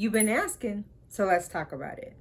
You've been asking, so let's talk about it.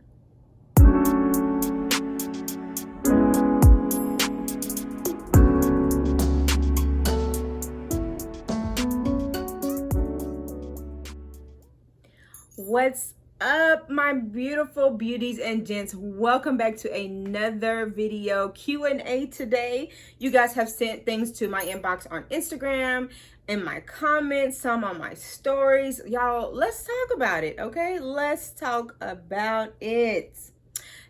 What's up, my beautiful beauties and gents? Welcome back to another video Q&A today. You guys have sent things to my inbox on Instagram, in my comments, some on my stories. Y'all, let's talk about it, okay? Let's talk about it.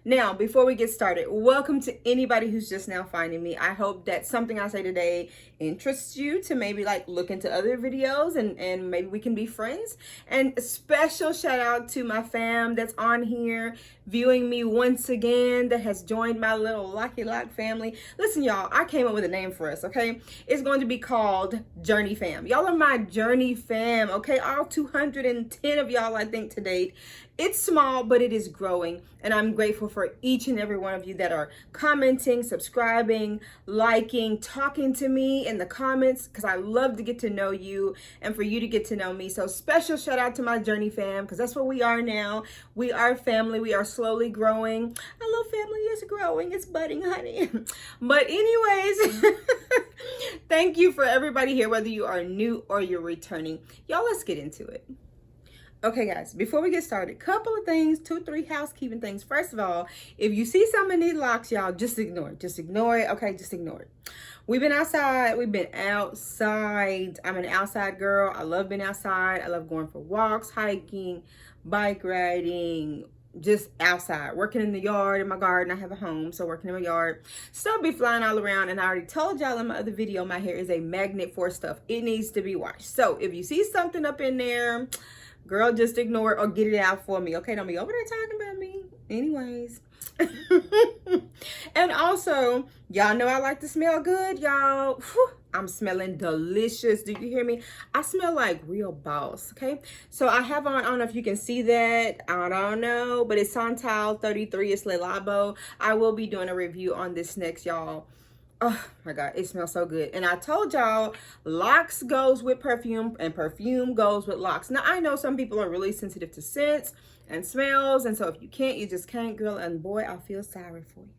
Now, before we get started, welcome to anybody who's just now finding me. I hope that something I say today interests you to maybe like look into other videos and maybe we can be friends. And a special shout out to my fam that's on here viewing me once again, that has joined my little Locky Loc family. Listen, y'all, I came up with a name for us, okay? It's going to be called Journey Fam. Y'all are my Journey Fam, okay? All 210 of y'all, I think, to date. It's small, but it is growing, and I'm grateful for each and every one of you that are commenting, subscribing, liking, talking to me in the comments, because I love to get to know you and for you to get to know me. So special shout out to my Journey Fam, because that's what we are now. We are family. We are slowly growing. I love family. It's growing. It's budding, honey. But anyways, thank you for everybody here, whether you are new or you're returning. Y'all, let's get into it. Okay, guys, before we get started, couple of things, 2-3 housekeeping things. First of all, if you see some of these locks, y'all, just ignore it. Just ignore it. Okay, just ignore it. We've been outside. I'm an outside girl. I love being outside. I love going for walks, hiking, bike riding, just outside, working in the yard, in my garden. I have a home, so working in my yard. Stuff be flying all around, and I already told y'all in my other video, my hair is a magnet for stuff. It needs to be washed. So if you see something up in there, girl, just ignore it or get it out for me, okay? Don't be over there talking about me. Anyways. And also, y'all know I like to smell good, y'all. I'm smelling delicious. Do you hear me? I smell like real boss, okay? So I have on, I don't know if you can see that. I don't know, but it's Santal 33. It's Le Labo. I will be doing a review on this next, y'all. Oh my God, it smells so good. And I told y'all, Locs goes with perfume and perfume goes with Locs. Now, I know some people are really sensitive to scents and smells. And so if you can't, you just can't, girl. And boy, I feel sorry for you,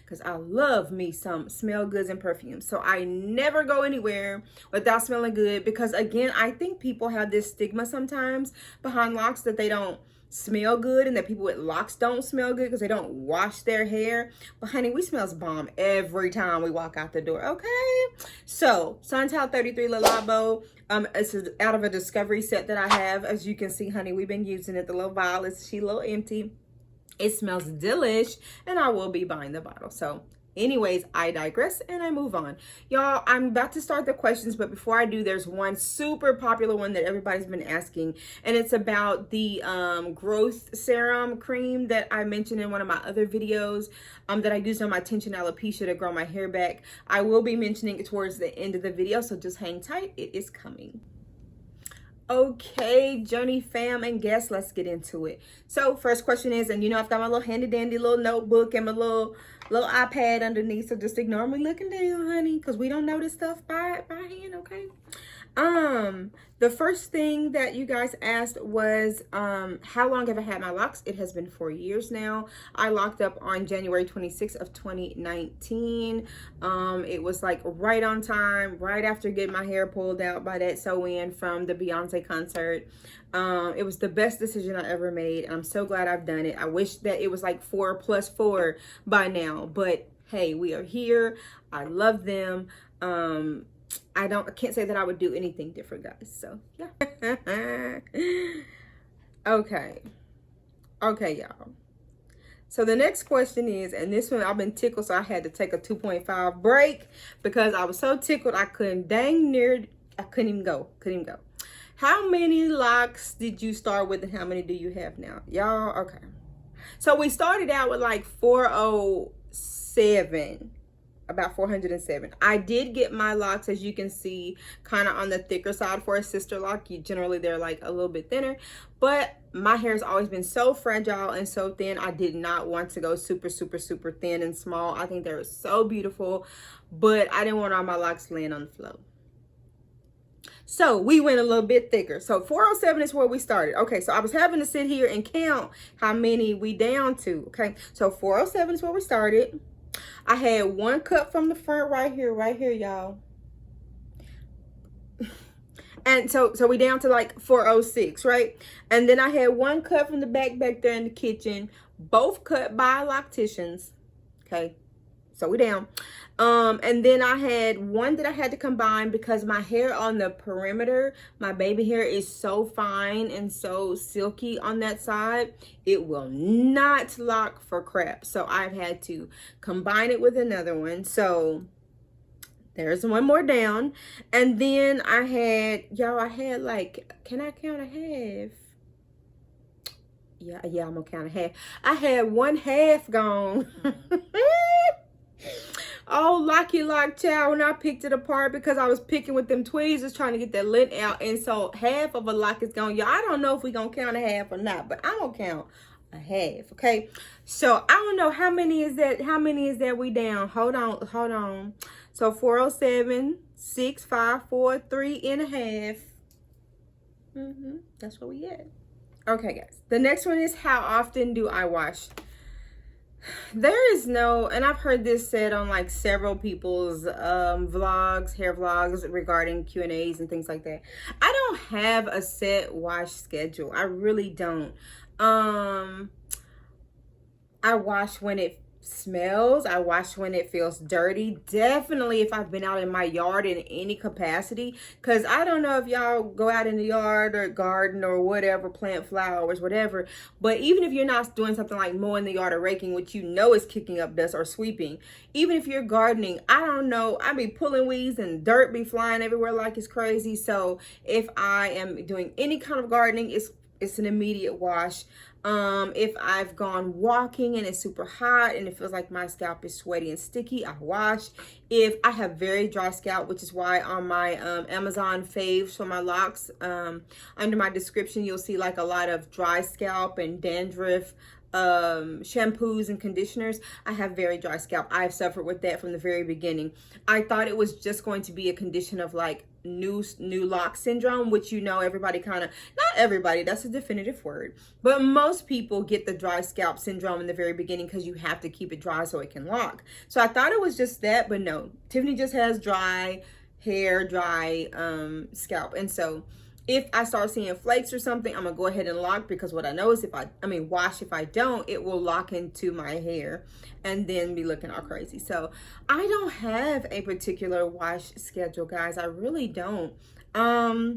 because I love me some smell goods and perfumes. So I never go anywhere without smelling good, because again, I think people have this stigma sometimes behind Locs that they don't smell good, and that people with Locs don't smell good because they don't wash their hair. But honey, we smells bomb every time we walk out the door, okay? So Santal 33 Le Labo, it's out of a discovery set that I have. As you can see, honey, we've been using it. The little vial is a little empty. It smells delish, and I will be buying the bottle. So anyways, I digress and I move on. Y'all, I'm about to start the questions, but before I do, there's one super popular one that everybody's been asking, and it's about the growth serum cream that I mentioned in one of my other videos that I used on my tension alopecia to grow my hair back. I will be mentioning it towards the end of the video, so just hang tight. It is coming. Okay, Journey fam and guests, let's get into it. So first question is, and you know, I've got my little handy dandy little notebook and my little iPad underneath, so just ignore me looking down, honey, because we don't know this stuff by hand, okay? The first thing that you guys asked was how long have I had my Locs? It has been 4 years now. I locked up on January 26th of 2019. It was like right on time, right after getting my hair pulled out by that sew-in from the Beyonce concert. It was the best decision I ever made. I'm so glad I've done it. I wish that it was like 4 + 4 by now, but hey, we are here. I love them. I can't say that I would do anything different, guys. So yeah. Okay, y'all. So the next question is, and this one I've been tickled, so I had to take a 2.5 break because I was so tickled I couldn't even go. How many Locs did you start with, and how many do you have now, y'all? Okay, so we started out with like 407. About 407. I did get my Locs, as you can see, kind of on the thicker side for a sister lock. Generally they're like a little bit thinner, but my hair has always been so fragile and so thin. I did not want to go super thin and small. I think they're so beautiful, but I didn't want all my Locs laying on the floor. So we went a little bit thicker. So 407 is where we started. Okay, so I was having to sit here and count how many we down to. Okay, so 407 is where we started. I had 1 cup from the front right here, y'all. And so we down to like 406, right? And then I had 1 cup from the back there in the kitchen, both cut by locticians. Okay, so we down. And then I had 1 that I had to combine because my hair on the perimeter, my baby hair, is so fine and so silky on that side, it will not lock for crap. So I've had to combine it with another one. So there's 1 more down. And then I had, y'all, I had like, can I count a half? Yeah, I'm gonna count a half. I had 1/2 gone. Oh, Locky Lock child, when I picked it apart because I was picking with them tweezers trying to get that lint out. And so half of a lock is gone. Y'all, I don't know if we're gonna count a half or not, but I'm gonna count a half, okay? So I don't know how many is that. How many is that we down? Hold on. So 407, 6, 5, 4, 3.5. That's what we get. Okay, guys. The next one is, how often do I wash? There is no, and I've heard this said on like several people's vlogs, hair vlogs regarding Q&As and things like that. I don't have a set wash schedule. I really don't. I wash when it smells. I wash when it feels dirty. Definitely if I've been out in my yard in any capacity, because I don't know if y'all go out in the yard or garden or whatever, plant flowers, whatever, but even if you're not doing something like mowing the yard or raking, which you know is kicking up dust, or sweeping, even if you're gardening, I don't know, I be pulling weeds and dirt be flying everywhere like it's crazy. So if I am doing any kind of gardening, it's an immediate wash. If I've gone walking and it's super hot and it feels like my scalp is sweaty and sticky, I wash. If I have very dry scalp, which is why on my Amazon faves for my locks, under my description, you'll see like a lot of dry scalp and dandruff shampoos and conditioners. I have very dry scalp. I've suffered with that from the very beginning. I thought it was just going to be a condition of like new lock syndrome, which, you know, everybody kind of, not everybody, that's a definitive word, but most people get the dry scalp syndrome in the very beginning because you have to keep it dry so it can lock. So I thought it was just that, but no, Tiffany just has dry hair, dry scalp. And so if I start seeing flakes or something, I'm gonna go ahead and lock, because what I know is wash, if I don't, it will lock into my hair and then be looking all crazy. So I don't have a particular wash schedule, guys. I really don't. I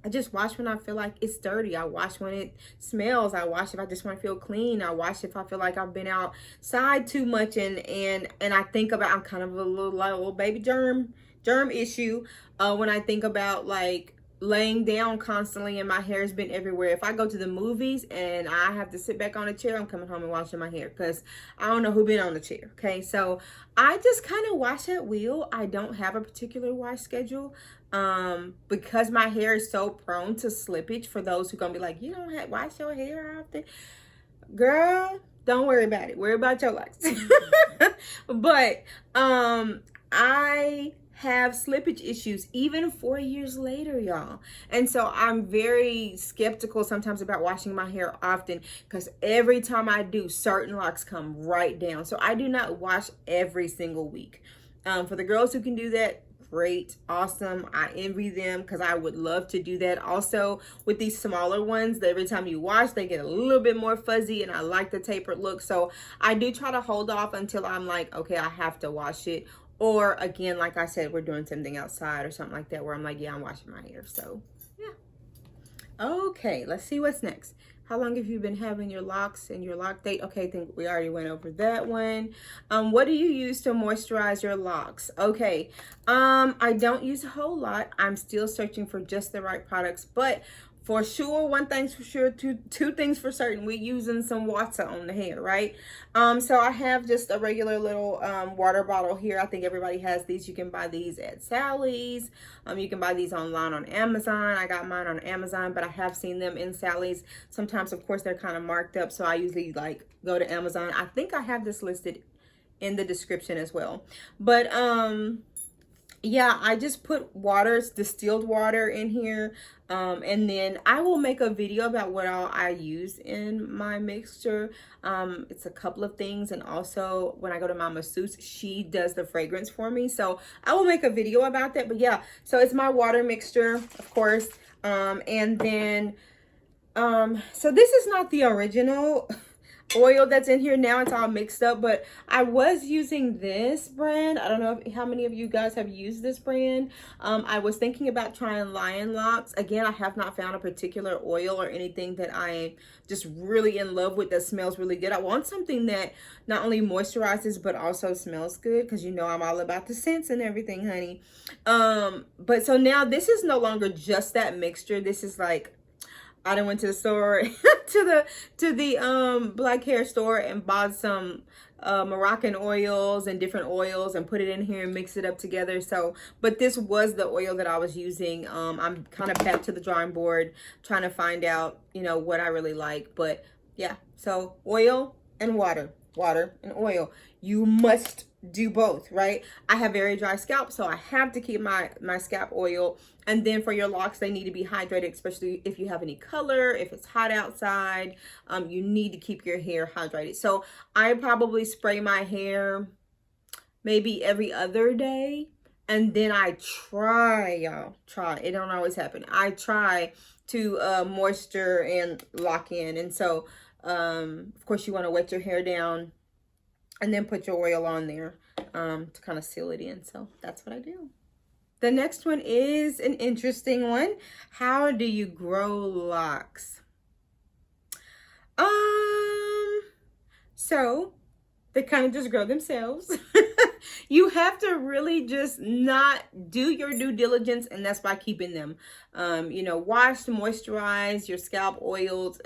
just wash when I feel like it's dirty. I wash when it smells. I wash if I just want to feel clean. I wash if I feel like I've been outside too much and I think about, I'm kind of a little baby germ issue when I think about like laying down constantly and my hair's been everywhere. If I go to the movies and I have to sit back on a chair, I'm coming home and washing my hair because I don't know who been on the chair. Okay, so I just kind of wash at will. I don't have a particular wash schedule because my hair is so prone to slippage. For those who gonna be like, you don't wash your hair often, girl, don't worry about it. Worry about your life. But I have slippage issues even 4 years later, y'all. And so I'm very skeptical sometimes about washing my hair often, because every time I do, certain locks come right down. So I do not wash every single week. For the girls who can do that, great, awesome. I envy them, because I would love to do that. Also, with these smaller ones, every time you wash, they get a little bit more fuzzy, and I like the tapered look. So I do try to hold off until I'm like, okay, I have to wash it. Or again, like I said, we're doing something outside or something like that where I'm like, yeah, I'm washing my hair. So yeah. Okay, let's see what's next. How long have you been having your locks and your lock date? Okay, I think we already went over that one. What do you use to moisturize your locks? Okay, I don't use a whole lot. I'm still searching for just the right products, but for sure, one thing's for sure, two things for certain, we're using some water on the hair, right? So I have just a regular little water bottle here. I think everybody has these. You can buy these at Sally's. You can buy these online on Amazon. I got mine on Amazon, but I have seen them in Sally's. Sometimes, of course, they're kind of marked up, so I usually like go to Amazon. I think I have this listed in the description as well. But yeah, I just put water, distilled water in here. And then I will make a video about what all I use in my mixture. It's a couple of things. And also when I go to my masseuse, she does the fragrance for me. So I will make a video about that. But yeah, so it's my water mixture, of course. And then, so this is not the original oil that's in here. Now it's all mixed up, but I was using this brand. I don't know how many of you guys have used this brand. I was thinking about trying Lion Locs. Again, I have not found a particular oil or anything that I just really in love with that smells really good. I want something that not only moisturizes but also smells good, because you know I'm all about the scents and everything, honey. But so now this is no longer just that mixture. This is like, I done went to the store to the black hair store and bought some Moroccan oils and different oils and put it in here and mix it up together. So, but this was the oil that I was using. I'm kind of back to the drawing board trying to find out, you know, what I really like. But yeah, so oil and water and oil. You must do both, right? I have very dry scalp, so I have to keep my scalp oil. And then for your locks, they need to be hydrated, especially if you have any color, if it's hot outside. You need to keep your hair hydrated. So I probably spray my hair maybe every other day. And then I try, y'all, it don't always happen. I try to moisture and lock in. And so, of course, you want to wet your hair down and then put your oil on there to kind of seal it in. So that's what I do. The next one is an interesting one. How do you grow locks? So they kind of just grow themselves. You have to really just not do your due diligence, and that's by keeping them. You know, wash, moisturize your scalp oils,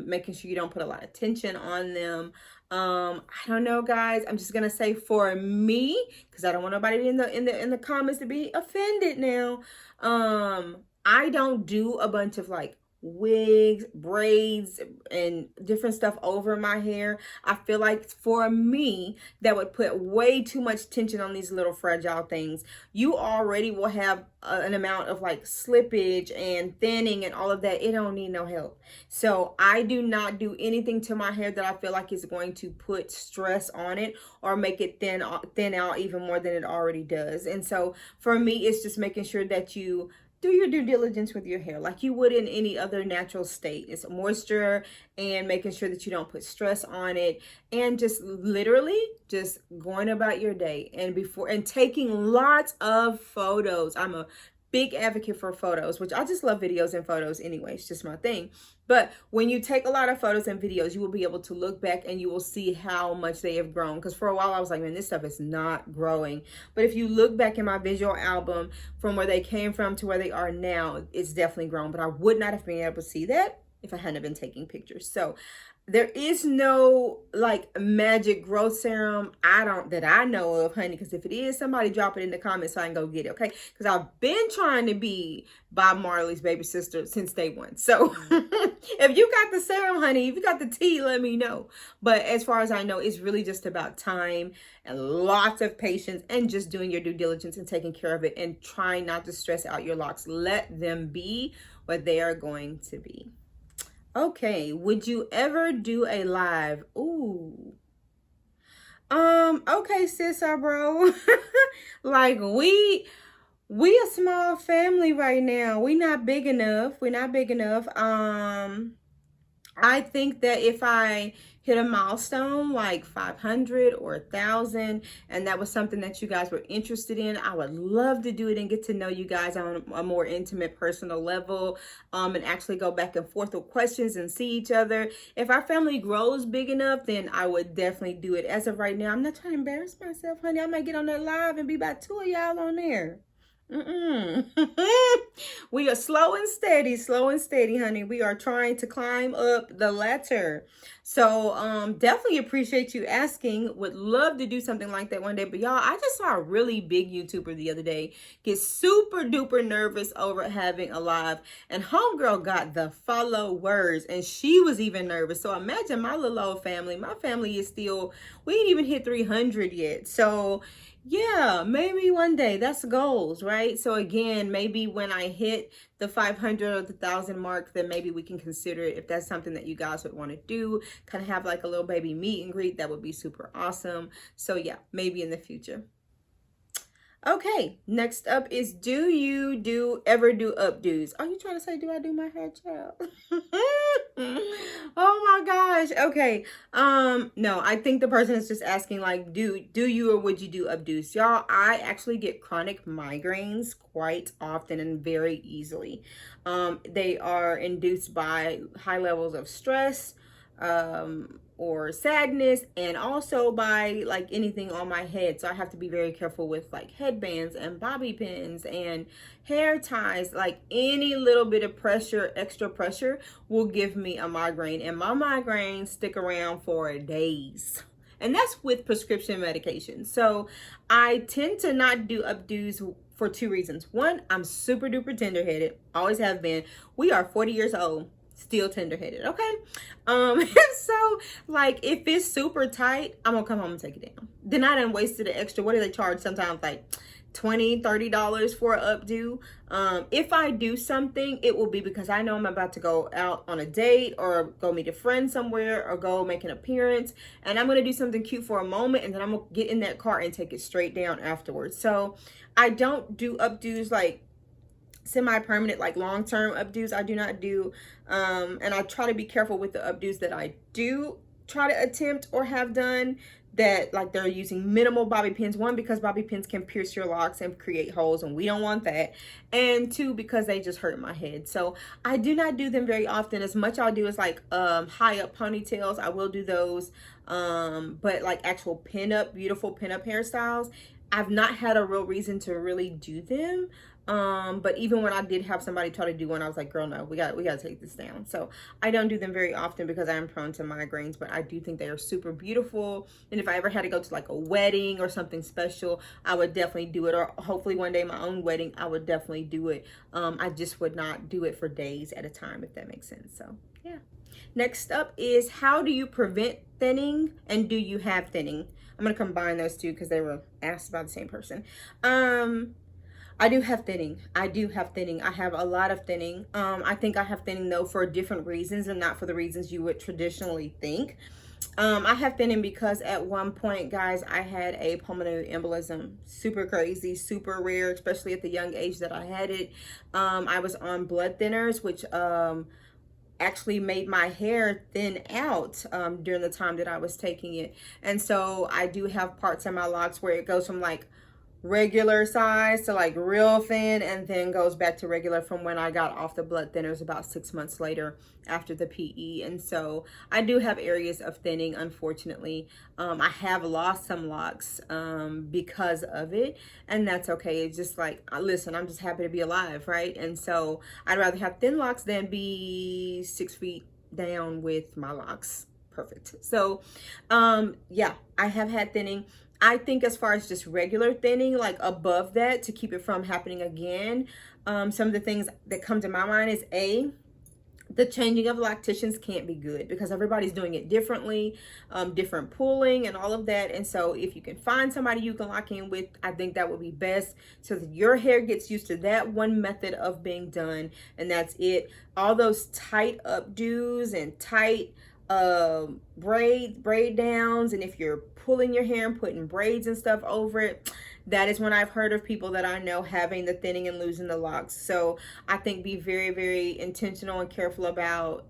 making sure you don't put a lot of tension on them. I don't know, guys. I'm just gonna say for me, because I don't want nobody in the comments to be offended now. I don't do a bunch of like wigs, braids, and different stuff over my hair. I feel like for me, that would put way too much tension on these little fragile things. You already will have an amount of like slippage and thinning and all of that. It don't need no help. So I do not do anything to my hair that I feel like is going to put stress on it or make it thin out even more than it already does. And so for me, it's just making sure that you do your due diligence with your hair like you would in any other natural state. It's moisture and making sure that you don't put stress on it, and just literally just going about your day and taking lots of photos. I'm a big advocate for photos, which I just love videos and photos anyway. It's just my thing. But when you take a lot of photos and videos, you will be able to look back and you will see how much they have grown. Because for a while I was like, man, this stuff is not growing. But if you look back in my visual album from where they came from to where they are now, it's definitely grown. But I would not have been able to see that if I hadn't been taking pictures. So there is no like magic growth serum that I know of, honey, because if it is, somebody drop it in the comments so I can go get it, okay? Because I've been trying to be Bob Marley's baby sister since day one. So if you got the serum, honey, if you got the tea, let me know. But as far as I know, it's really just about time and lots of patience and just doing your due diligence and taking care of it and trying not to stress out your locks. Let them be what they are going to be. Okay, would you ever do a live? Ooh. Okay, sis, bro. Like we a small family right now. We not big enough. We're not big enough. I think that if I hit a milestone like 500 or 1,000, and that was something that you guys were interested in, I would love to do it and get to know you guys on a more intimate, personal level, and actually go back and forth with questions and see each other. If our family grows big enough, then I would definitely do it. As of right now, I'm not trying to embarrass myself, honey. I might get on that live and be about 2 of y'all on there. We are slow and steady, honey. We are trying to climb up the ladder. So definitely appreciate you asking. Would love to do something like that one day. But y'all, I just saw a really big YouTuber the other day get super duper nervous over having a live, and homegirl got the followers and she was even nervous. So imagine my little old family. My family is still, we ain't even hit 300 yet. So Yeah, maybe one day. That's goals, right? So again, maybe when I hit the 500 or the 1,000 mark, then maybe we can consider it if that's something that you guys would want to do. Kind of have like a little baby meet and greet. That would be super awesome. So yeah, maybe in the future. Okay, next up is, do you ever do updos? Are you trying to say, do I do my hair, child? Oh my gosh. Okay. No, I think the person is just asking like, do you or would you do updos? Y'all, I actually get chronic migraines quite often and very easily. They are induced by high levels of stress, or sadness, and also by like anything on my head. So I have to be very careful with like headbands and bobby pins and hair ties. Like any little bit of pressure, extra pressure, will give me a migraine, and my migraines stick around for days. And that's with prescription medication. So I tend to not do updos for two reasons. One, I'm super duper tender-headed, always have been. We are 40 years old, still tender-headed, okay? So like if it's super tight, I'm gonna come home and take it down. Then I done wasted the extra, what do they charge sometimes, like $20-$30 for an updo. If I do something, it will be because I know I'm about to go out on a date or go meet a friend somewhere or go make an appearance, and I'm gonna do something cute for a moment, and then I'm gonna get in that car and take it straight down afterwards. So I don't do updos like semi-permanent, like long-term updos. I do not do, and I try to be careful with the updos that I do try to attempt or have done, that like they're using minimal bobby pins. One, because bobby pins can pierce your locks and create holes, and we don't want that. And two, because they just hurt my head. So I do not do them very often. As much I'll do is like high up ponytails. I will do those, but like actual pin-up, beautiful pin-up hairstyles, I've not had a real reason to really do them. But even when I did have somebody try to do one, I was like, girl, no, we gotta take this down. So I don't do them very often because I am prone to migraines, but I do think they are super beautiful. And if I ever had to go to like a wedding or something special, I would definitely do it. Or hopefully one day my own wedding, I would definitely do it. I just would not do it for days at a time, if that makes sense. So yeah. Next up is, how do you prevent thinning, and do you have thinning? I'm gonna combine those two because they were asked by the same person. I do have thinning. I do have thinning. I have a lot of thinning. I think I have thinning though for different reasons and not for the reasons you would traditionally think. I have thinning because at one point, guys, I had a pulmonary embolism. Super crazy, super rare, especially at the young age that I had it. I was on blood thinners, which actually made my hair thin out during the time that I was taking it. And so I do have parts in my locks where it goes from like regular size to like real thin, and then goes back to regular from when I got off the blood thinners about 6 months later after the PE. And so I do have areas of thinning, unfortunately. I have lost some locks because of it, and that's okay. It's just like, listen, I'm just happy to be alive, right? And so I'd rather have thin locks than be 6 feet down with my locks perfect. So yeah, I have had thinning. I think as far as just regular thinning, like above that, to keep it from happening again, some of the things that come to my mind is the changing of locticians can't be good because everybody's doing it differently, different pulling and all of that. And so if you can find somebody you can lock in with, I think that would be best, so that your hair gets used to that one method of being done, and that's it. All those tight updos and tight braid downs, and if you're pulling your hair and putting braids and stuff over it, that is when I've heard of people that I know having the thinning and losing the locks. So I think be very, very intentional and careful about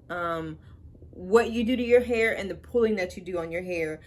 what you do to your hair and the pulling that you do on your hair.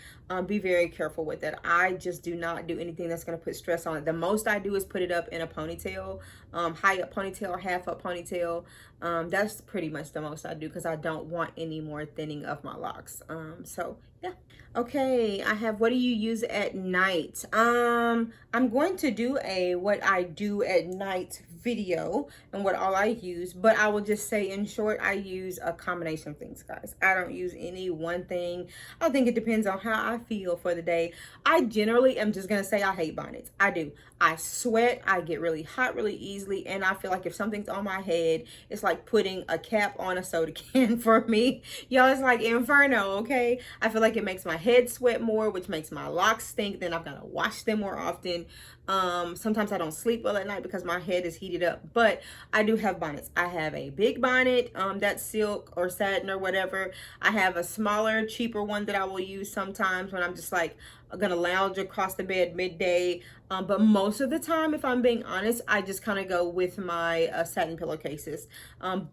Be very careful with that. I just do not do anything that's going to put stress on it. The most I do is put it up in a ponytail, high up ponytail or half up ponytail. That's pretty much the most I do because I don't want any more thinning of my locks. So yeah. Okay, I have, what do you use at night? I'm going to do a what I do at night video and what all I use, but I will just say in short, I use a combination of things, guys. I don't use any one thing. I think it depends on how I feel for the day. I generally am just gonna say I hate bonnets. I do. I sweat, I get really hot really easily, and I feel like if something's on my head, it's like putting a cap on a soda can for me. Y'all, it's like inferno, okay? I feel like it makes my head sweat more, which makes my locks stink. Then I've got to wash them more often. Sometimes I don't sleep well at night because my head is heated up, but I do have bonnets. I have a big bonnet that's silk or satin or whatever. I have a smaller, cheaper one that I will use sometimes when I'm just like gonna lounge across the bed midday. But most of the time, if I'm being honest, I just kind of go with my satin pillowcases.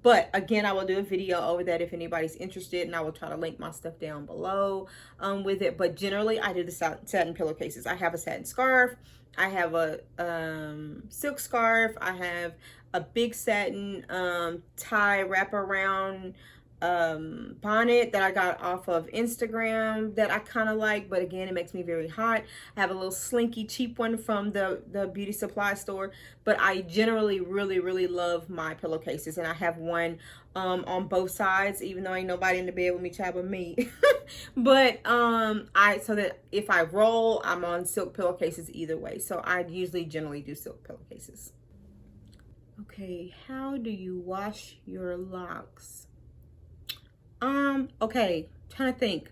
But again, I will do a video over that if anybody's interested, and I will try to link my stuff down below with it. But generally, I do the satin pillowcases. I have a satin scarf. I have a silk scarf. I have a big satin tie wraparound bonnet that I got off of Instagram that I kind of like, but again, it makes me very hot. I have a little slinky cheap one from the beauty supply store, but I generally really love my pillowcases, and I have one on both sides, even though ain't nobody in the bed with me, child, but me. But so that if I roll, I'm on silk pillowcases either way. So I generally do silk pillowcases. Okay, how do you wash your locks? Okay, trying to think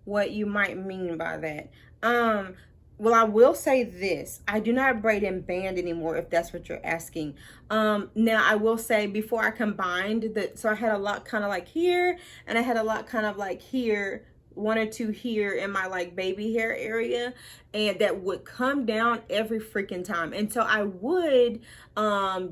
what you might mean by that. Well, I will say this. I do not braid and band anymore, if that's what you're asking. Now I will say, before I combined so I had a lot kind of like here, and I had a lot kind of like here, one or two here in my like baby hair area, and that would come down every freaking time. And so I would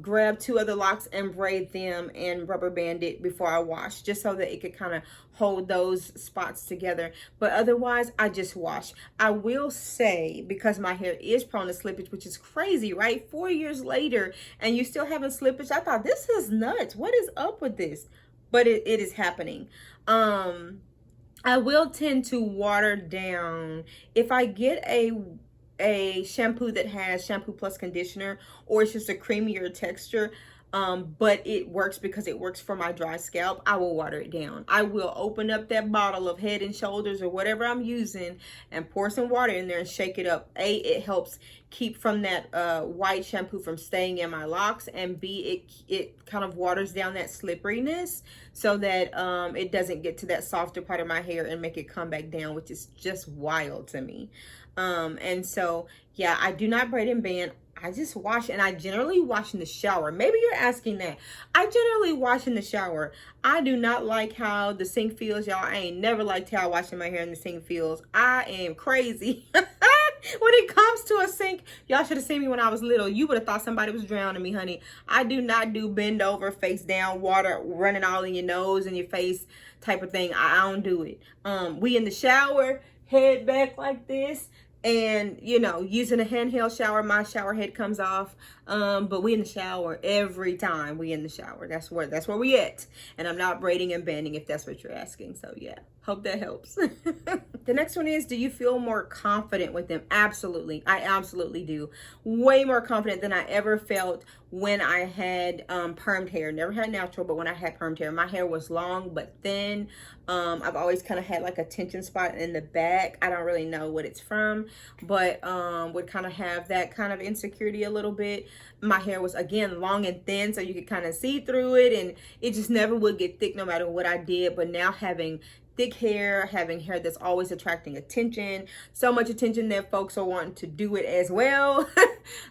grab two other locks and braid them and rubber band it before I wash, just so that it could kind of hold those spots together. But otherwise, I just wash. I will say, because my hair is prone to slippage, which is crazy, right? 4 years later and you still having slippage. I thought, this is nuts. What is up with this? But it is happening. I will tend to water down if I get a shampoo that has shampoo plus conditioner, or it's just a creamier texture, but it works because it works for my dry scalp. I will water it down. I will open up that bottle of Head and Shoulders or whatever I'm using and pour some water in there and shake it up. A, it helps keep from that white shampoo from staying in my locks, and B, it kind of waters down that slipperiness so that it doesn't get to that softer part of my hair and make it come back down, which is just wild to me. And so yeah, I do not braid and band. I just wash, and I generally wash in the shower. Maybe you're asking that. I generally wash in the shower. I do not like how the sink feels, y'all. I ain't never liked how washing my hair in the sink feels. I am crazy. When it comes to a sink, y'all should have seen me when I was little. You would have thought somebody was drowning me, honey. I do not do bend over, face down, water running all in your nose and your face type of thing. I don't do it. We in the shower, head back like this. And, you know, using a handheld shower, my shower head comes off. But we in the shower every time we in the shower. That's where we at. And I'm not braiding and banding, if that's what you're asking. So yeah, hope that helps. The next one is, do you feel more confident with them? Absolutely. I absolutely do. Way more confident than I ever felt when I had permed hair. Never had natural, but when I had permed hair. My hair was long but thin. I've always kind of had like a tension spot in the back. I don't really know what it's from, but would kind of have that kind of insecurity a little bit. My hair was, again, long and thin, so you could kind of see through it, and it just never would get thick no matter what I did. But now having thick hair, having hair that's always attracting attention, so much attention that folks are wanting to do it as well,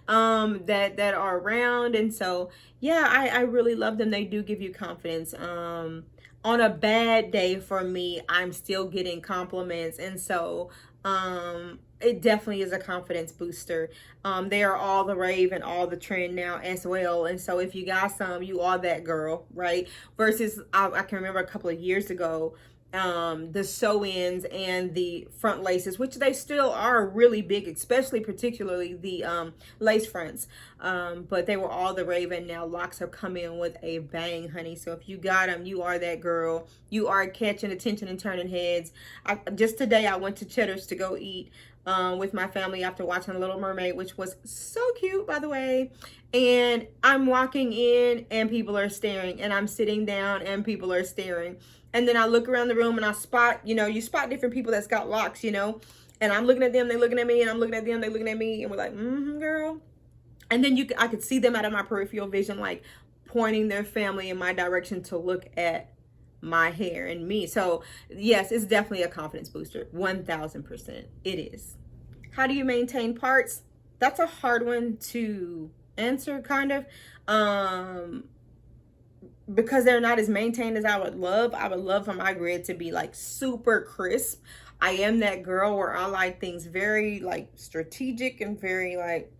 that are around. And so yeah, I really love them. They do give you confidence. On a bad day for me, I'm still getting compliments, and so it definitely is a confidence booster. They are all the rave and all the trend now as well. And so if you got some, you are that girl, right? Versus I can remember a couple of years ago, the sew-ins and the front laces, which they still are really big, especially particularly the lace fronts, but they were all the rave, and now locks have come in with a bang, honey. So if you got them, you are that girl. You are catching attention and turning heads. Just today I went to Cheddar's to go eat with my family after watching Little Mermaid, which was so cute, by the way. And I'm walking in and people are staring, and I'm sitting down and people are staring. And then I look around the room and I spot, you know, you spot different people that's got locks, you know, and I'm looking at them, they looking at me, and I'm looking at them, they looking at me, and we're like, girl. And then I could see them out of my peripheral vision, like pointing their family in my direction to look at my hair and me. So yes, it's definitely a confidence booster. 1000% it is. How do you maintain parts? That's a hard one to answer, kind of, because they're not as maintained as I would love. I would love for my grid to be like super crisp. I am that girl where I like things very like strategic and very like,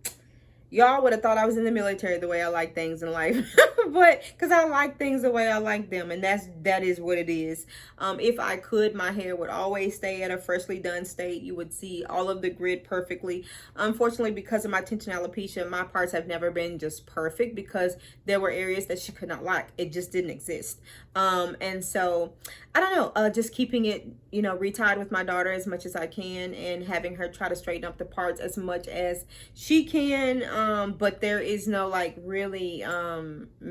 y'all would have thought I was in the military the way I like things in life. But because I like things the way I like them, and that is what it is. If I could, my hair would always stay at a freshly done state. You would see all of the grid perfectly. Unfortunately, because of my tension alopecia, my parts have never been just perfect because there were areas that she could not like. It just didn't exist. And so I don't know, just keeping it, you know, retied with my daughter as much as I can, and having her try to straighten up the parts as much as she can. But there is no like really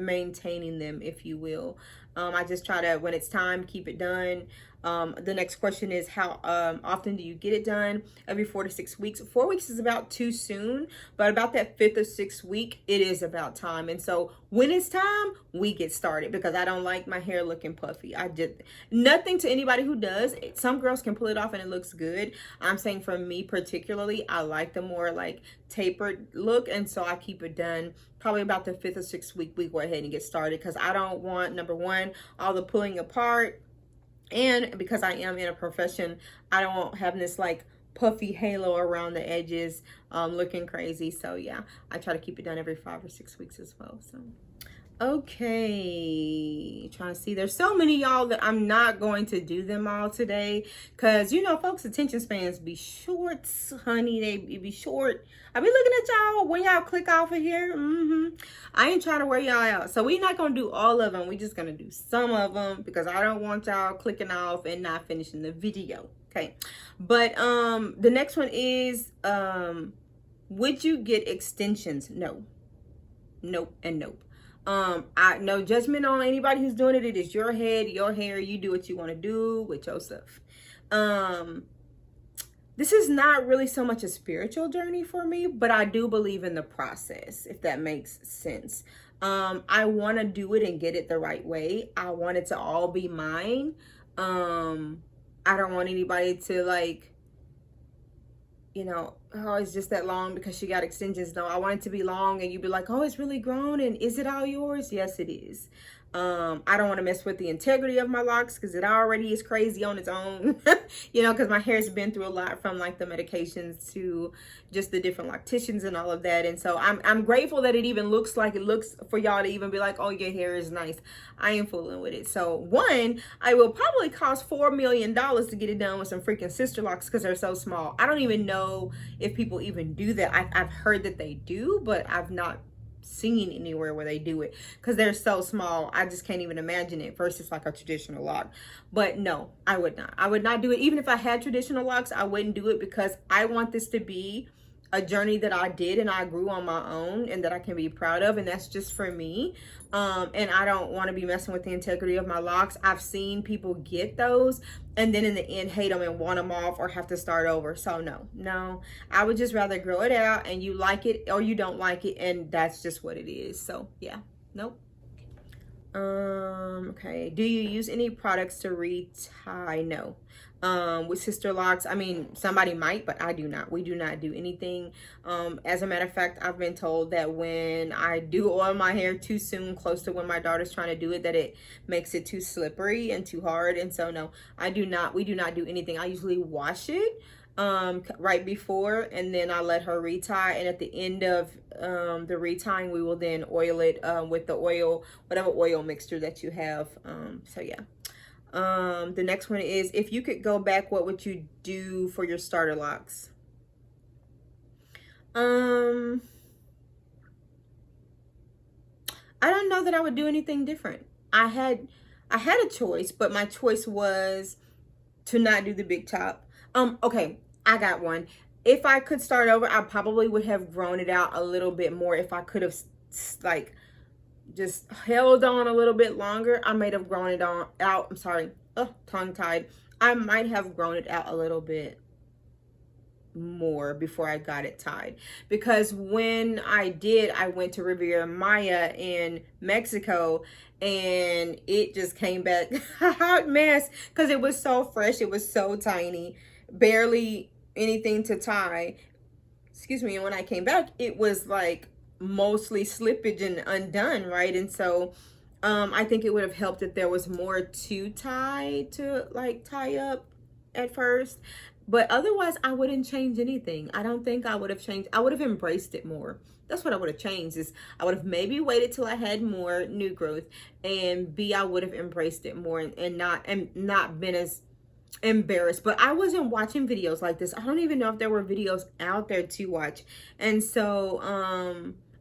maintaining them, if you will. I just try to, when it's time, keep it done. The next question is, how often do you get it done? Every 4 to 6 weeks. 4 weeks is about too soon, but about that 5th or 6th week, it is about time. And so when it's time, we get started, because I don't like my hair looking puffy. I just, nothing to anybody who does. Some girls can pull it off and it looks good. I'm saying for me particularly, I like the more like tapered look, and so I keep it done probably about the 5th or 6th week. We go ahead and get started, because I don't want, number one, all the pulling apart. And because I am in a profession, I don't want having this like puffy halo around the edges, looking crazy. So yeah, I try to keep it done every 5 or 6 weeks as well. So okay, trying to see, there's so many y'all that I'm not going to do them all today, because you know folks' attention spans be short, honey. They be short. I be looking at y'all when y'all click off of here. I ain't trying to wear y'all out, so we're not gonna do all of them. We just gonna do some of them, because I don't want y'all clicking off and not finishing the video. Okay, but the next one is, would you get extensions? No, nope, and nope. No judgment on anybody who's doing it. It is your head, your hair. You do what you want to do with your stuff. This is not really so much a spiritual journey for me, but I do believe in the process, if that makes sense. I want to do it and get it the right way. I want it to all be mine. I don't want anybody to like, you know, oh, it's just that long because she got extensions. No, I want it to be long and you'd be like, oh, it's really grown, and is it all yours? Yes, it is. I don't want to mess with the integrity of my locks, because it already is crazy on its own. You know, because my hair's been through a lot, from like the medications to just the different locticians and all of that. And so I'm grateful that it even looks like it looks, for y'all to even be like, oh, your hair is nice. I ain't fooling with it. So one, I will probably cost $4 million to get it done with some freaking sister locks, because they're so small. I don't even know if people even do that. I've heard that they do, but I've not seen anywhere where they do it, because they're so small. I just can't even imagine it versus like a traditional lock. But no, I would not do it. Even if I had traditional locks, I wouldn't do it, because I want this to be a journey that I did and I grew on my own, and that I can be proud of, and that's just for me. And I don't want to be messing with the integrity of my locks. I've seen people get those and then in the end hate them and want them off or have to start over. So no, I would just rather grow it out, and you like it or you don't like it, and that's just what it is. So yeah, nope. Okay, do you use any products to retie? No. With sister locks, I mean, somebody might, but I do not. We do not do anything. As a matter of fact, I've been told that when I do oil my hair too soon, close to when my daughter's trying to do it, that it makes it too slippery and too hard. And so no, we do not do anything. I usually wash it right before, and then I let her retie, and at the end of the retying, we will then oil it with the oil, whatever oil mixture that you have. So yeah. The next one is, if you could go back, what would you do for your starter locks? I don't know that I would do anything different. I had a choice, but my choice was to not do the big chop. Okay, I got one. If I could start over, I probably would have grown it out a little bit more. If I could have like just held on a little bit longer, I might have grown it out. I'm sorry, tongue tied. I might have grown it out a little bit more before I got it tied, because when I did, I went to Riviera Maya in Mexico and it just came back a hot mess because it was so fresh. It was so tiny, barely anything to tie. Excuse me. And when I came back, it was like mostly slippage and undone, right? And so I think it would have helped if there was more to tie up at first. But otherwise, I wouldn't change anything. I don't think I would have changed. I would have embraced it more. That's what I would have changed. Is I would have maybe waited till I had more new growth, and B, I would have embraced it more and not been as embarrassed. But I wasn't watching videos like this. I don't even know if there were videos out there to watch, and so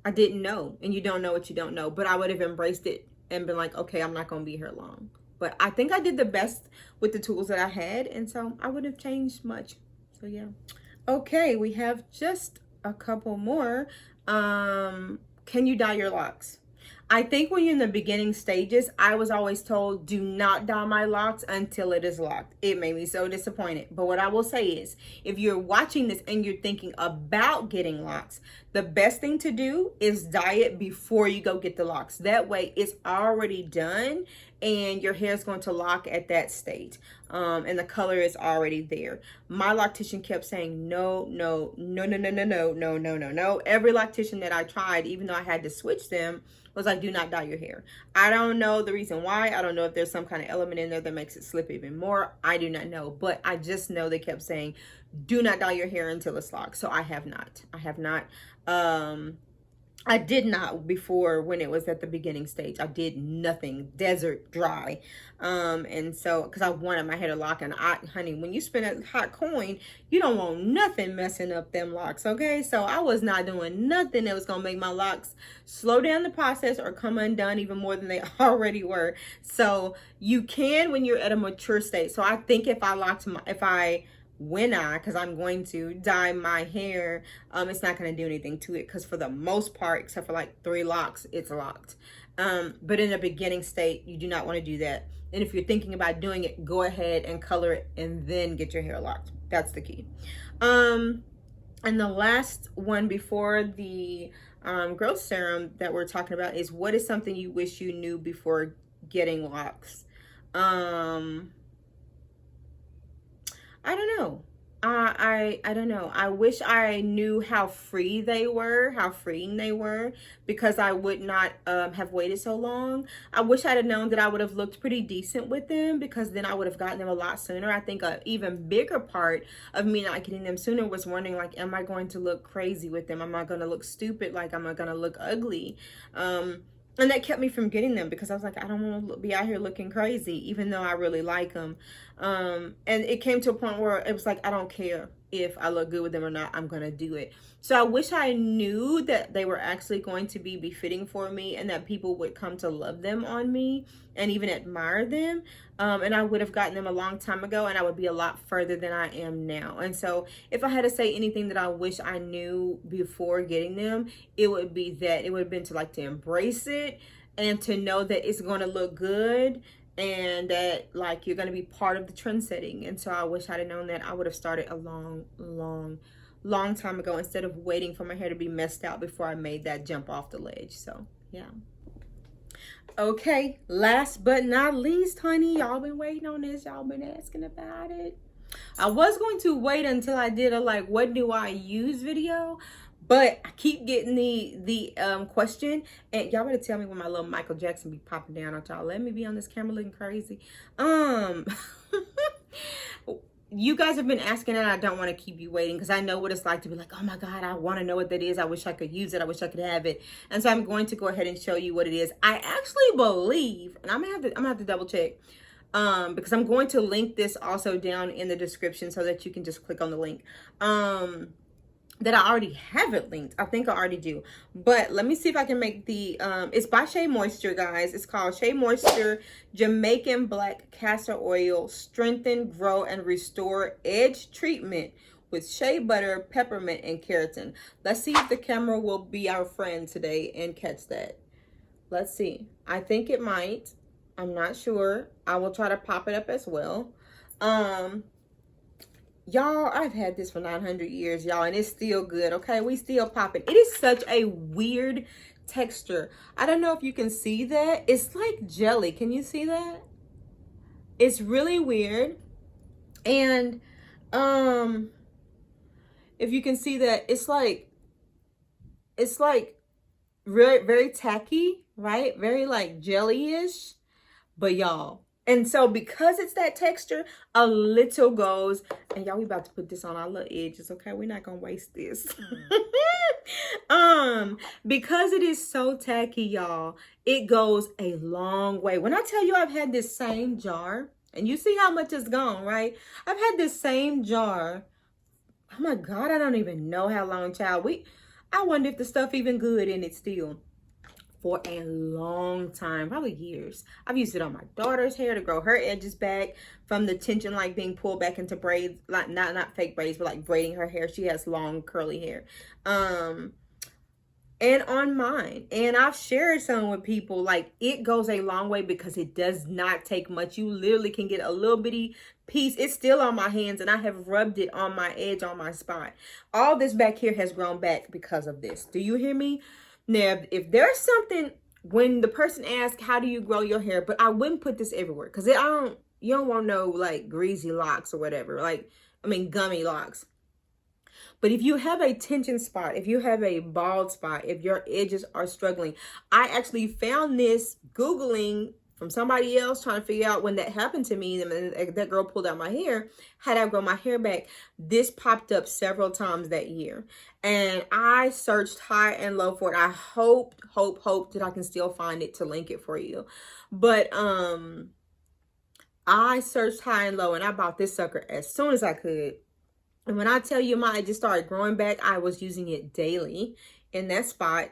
I didn't know. And you don't know what you don't know. But I would have embraced it and been like, okay, I'm not gonna be here long. But I think I did the best with the tools that I had, and so I wouldn't have changed much. So yeah. Okay, we have just a couple more. Can you dye your locks? I think when you're in the beginning stages, I was always told, do not dye my locks until it is locked. It made me so disappointed. But what I will say is, if you're watching this and you're thinking about getting locks, the best thing to do is dye it before you go get the locks. That way it's already done and your hair is going to lock at that state. And the color is already there. My loctician kept saying, no, no, no, no, no, no, no, no, no, no, no. Every loctician that I tried, even though I had to switch them, was like, do not dye your hair. I don't know the reason why. I don't know if there's some kind of element in there that makes it slip even more. I do not know. But I just know they kept saying, do not dye your hair until it's locked. So I have not. I have not. I did not before when it was at the beginning stage. I did nothing, desert dry. And so, because I wanted my hair to lock, and honey, when you spend a hot coin, you don't want nothing messing up them locks, okay? So I was not doing nothing that was gonna make my locks slow down the process or come undone even more than they already were. So you can when you're at a mature state. So I think if because I'm going to dye my hair, it's not going to do anything to it, because for the most part, except for like 3 locks, it's locked. But in a beginning state, you do not want to do that. And if you're thinking about doing it, go ahead and color it and then get your hair locked. That's the key. And the last one before the growth serum that we're talking about is, what is something you wish you knew before getting locks? I don't know. I don't know. I wish I knew how free they were, how freeing they were, because I would not have waited so long. I wish I'd have known that I would have looked pretty decent with them, because then I would have gotten them a lot sooner. I think an even bigger part of me not getting them sooner was wondering, like, am I going to look crazy with them? Am I going to look stupid? Like, am I going to look ugly? And that kept me from getting them, because I was like, I don't want to be out here looking crazy, even though I really like them. And it came to a point where it was like, I don't care if I look good with them or not, I'm going to do it. So I wish I knew that they were actually going to be befitting for me, and that people would come to love them on me and even admire them. And I would have gotten them a long time ago, and I would be a lot further than I am now. And so if I had to say anything that I wish I knew before getting them, it would be that. It would have been to embrace it, and to know that it's going to look good, and that you're going to be part of the trend setting. And so I wish I'd have known that. I would have started a long time ago, instead of waiting for my hair to be messed out before I made that jump off the ledge. So yeah. Okay, last but not least, honey, y'all been waiting on this. Y'all been asking about it. I was going to wait until I did a what do I use video, but I keep getting the question, and y'all better tell me when my little Michael Jackson be popping down on y'all. Let me be on this camera looking crazy. You guys have been asking, and I don't want to keep you waiting, because I know what it's like to be like, oh my God, I want to know what that is. I wish I could use it. I wish I could have it. And so I'm going to go ahead and show you what it is. I actually believe, and I'm gonna have to double check, because I'm going to link this also down in the description so that you can just click on the link. That I already have it linked. I think I already do. But let me see if I can make the, it's by Shea Moisture, guys. It's called Shea Moisture Jamaican Black Castor Oil Strengthen, Grow, and Restore Edge Treatment with shea butter, peppermint, and keratin. Let's see if the camera will be our friend today and catch that. Let's see. I think it might. I'm not sure. I will try to pop it up as well. Y'all, I've had this for 900 years, y'all, and it's still good, okay? We still popping. It is such a weird texture. I don't know if you can see that. It's like jelly. Can you see that? It's really weird. And if you can see that, it's like really very tacky, right? Very like jelly-ish. But y'all, and so because it's that texture, a little goes, and y'all, we about to put this on our little edges, okay? We're not gonna waste this. Because it is so tacky, y'all, it goes a long way. When I tell you I've had this same jar, and you see how much is gone, right? I've had this same jar, oh my God, I don't even know how long, child. I wonder if the stuff even good in it still. For a long time, probably years. I've used it on my daughter's hair to grow her edges back from the tension, like being pulled back into braids, like not fake braids, but like braiding her hair. She has long curly hair. And on mine. And I've shared some with people. Like, it goes a long way because it does not take much. You literally can get a little bitty piece. It's still on my hands, and I have rubbed it on my edge, on my spot. All this back here has grown back because of this. Do you hear me? Now, if there's something, when the person asks, how do you grow your hair? But I wouldn't put this everywhere because you don't want no like greasy locks or whatever. Like, I mean, gummy locks. But if you have a tension spot, if you have a bald spot, if your edges are struggling, I actually found this Googling from somebody else trying to figure out when that happened to me. And that girl pulled out my hair. Had I grown my hair back, this popped up several times that year. And I searched high and low for it. I hope that I can still find it to link it for you. But I searched high and low, and I bought this sucker as soon as I could. And when I tell you my edges started growing back, I was using it daily in that spot.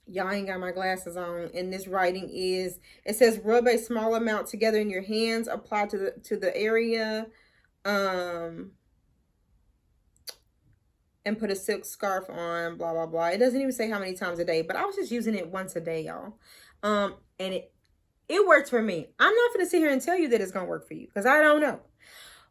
Y'all ain't got my glasses on, and this writing is, it says rub a small amount together in your hands, apply to the area, and put a silk scarf on, blah blah blah. It doesn't even say how many times a day, but I was just using it once a day, y'all. And it works for me. I'm not gonna sit here and tell you that it's gonna work for you because I don't know.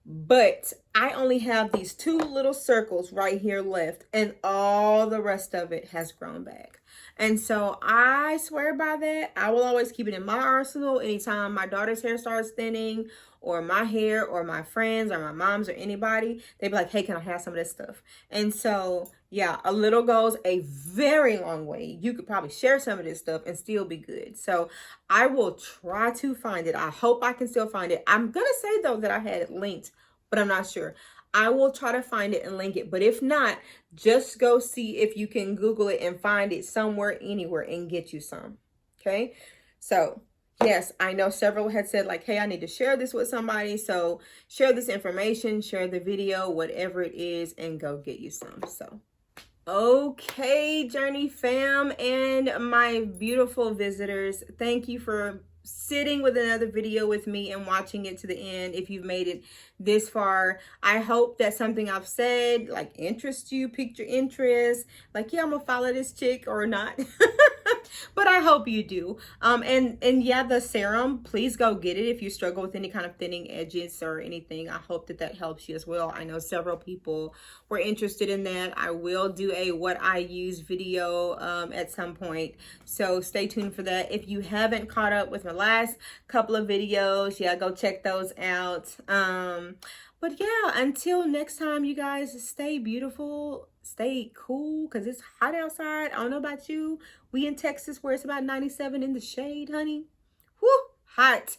But I only have these two little circles right here left, and all the rest of it has grown back. And so I swear by that. I will always keep it in my arsenal anytime my daughter's hair starts thinning, or my hair, or my friends, or my mom's, or anybody. They be like, hey, can I have some of this stuff? And so, yeah, a little goes a very long way. You could probably share some of this stuff and still be good. So I will try to find it. I hope I can still find it. I'm going to say, though, that I had it linked, but I'm not sure. I will try to find it and link it. But if not, just go see if you can Google it and find it somewhere, anywhere, and get you some. Okay? So, yes, I know several had said like, hey, I need to share this with somebody. So share this information, share the video, whatever it is, and go get you some. So, okay, Journey fam and my beautiful visitors, thank you for sitting with another video with me and watching it to the end. If you've made it this far, I hope that something I've said like interests you, piqued your interest, like, yeah, I'm gonna follow this chick or not. But I hope you do. And yeah, the serum, please go get it if you struggle with any kind of thinning edges or anything. I hope that that helps you as well. I know several people were interested in that. I will do a what I use video at some point, so stay tuned for that. If you haven't caught up with my last couple of videos, yeah, go check those out. But yeah, until next time, you guys, stay beautiful, stay cool, because it's hot outside. I don't know about you. We in Texas where it's about 97 in the shade, honey. Whoo, hot.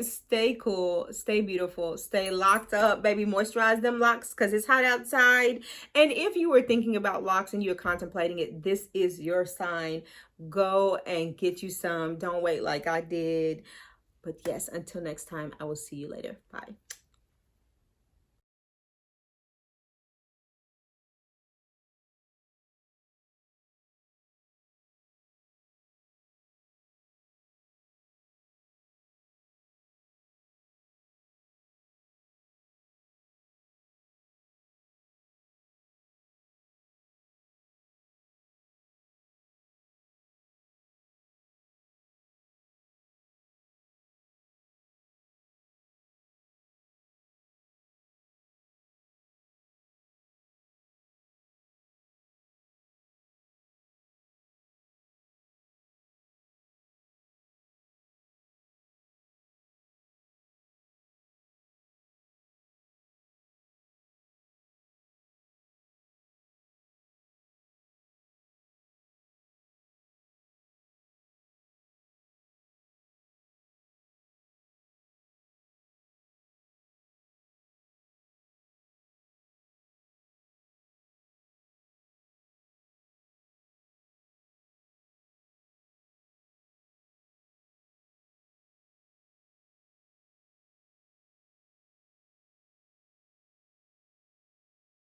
Stay cool, stay beautiful, stay locked up, baby. Moisturize them locks because it's hot outside. And if you were thinking about locks and you're contemplating it, this is your sign. Go and get you some. Don't wait like I did. But yes, until next time, I will see you later. Bye.